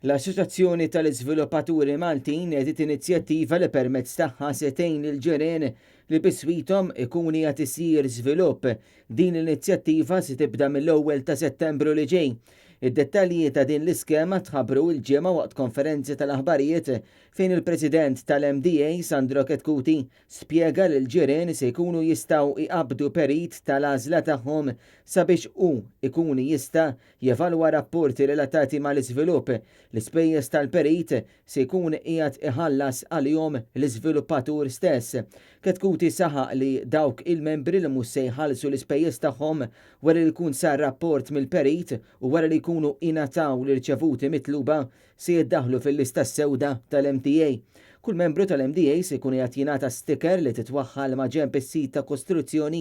L-Assoċjazzjoni tal-Iżviluppaturi Maltin edit inizjattiva li permezz tagħha setejn il-ġirien li biswithom ikun qed isir żvilupp. Din l-inizjattiva se tibda mill-ewwel ta' Settembru li ġej. Id-dettalji ta' din l-iskema tħabbru l-ġimgħa waqt konferenzi tal-aħbarijiet fejn il-President tal-MDA Sandro Ketkuti spjega li l-ġirien se jkunu jistgħu iqabdu perit tal-għażla tagħhom sabiex ikun jista' jevalwa rapporti relatati mal-iżvilupp. L-ispejjeż tal-perit se jkun qiegħed iħallas għalihom l-iżviluppatur stess. Ketkuti saħaq li dawk il-membri li mhux se jħallsu l-ispejjeż tagħhom wara li jkun sar rapport mill-perit u wara li jkunu ingħataw l-irċevuti mitluba se jiddaħħlu fil-lista sewda tal-MTA. Kull membru tal-MDA se jkun qed jingħata sticker li titwaħħal ma' ġenb is-sit ta' kostruzzjoni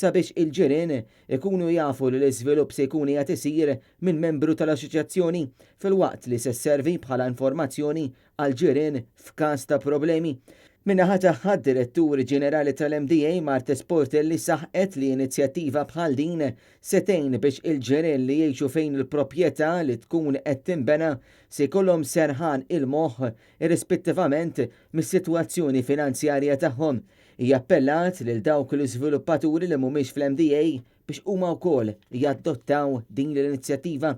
sabiex il-ġirien ikunu jafu li l-iżvilupp se jkun qed isir minn membru tal-assoċjazzjoni filwaqt li se sservi bħala informazzjoni għal ġirien f'każ ta' problemi. Minnaħa tagħha d-Direttur Ġenerali tal-MDA Martes Portelli saħqet li inizjattiva bħal din setejn biex il-ġirien li jgħixu fejn il-proprjetà li tkun qed tinbena se jkollhom serħan il-moħħ irrispettivament mis-sitwazzjoni finanzjarja tagħhom. Hija appellat lil dawk l-iżviluppaturi li mhumiex fl-MDA biex huma wkoll jaddottaw din l-inizjattiva.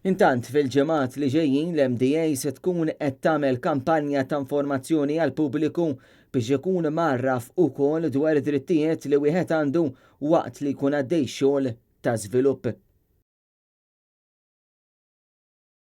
Intant fil-ġemat li ġejjin l-MDA se tkun qed tagħmel kampanja ta' informazzjoni għal pubbliku biex ikun marraf ukoll dwar id-drittijiet li wieħed għandu waqt li jkun għaddej xogħol ta' żvilupp.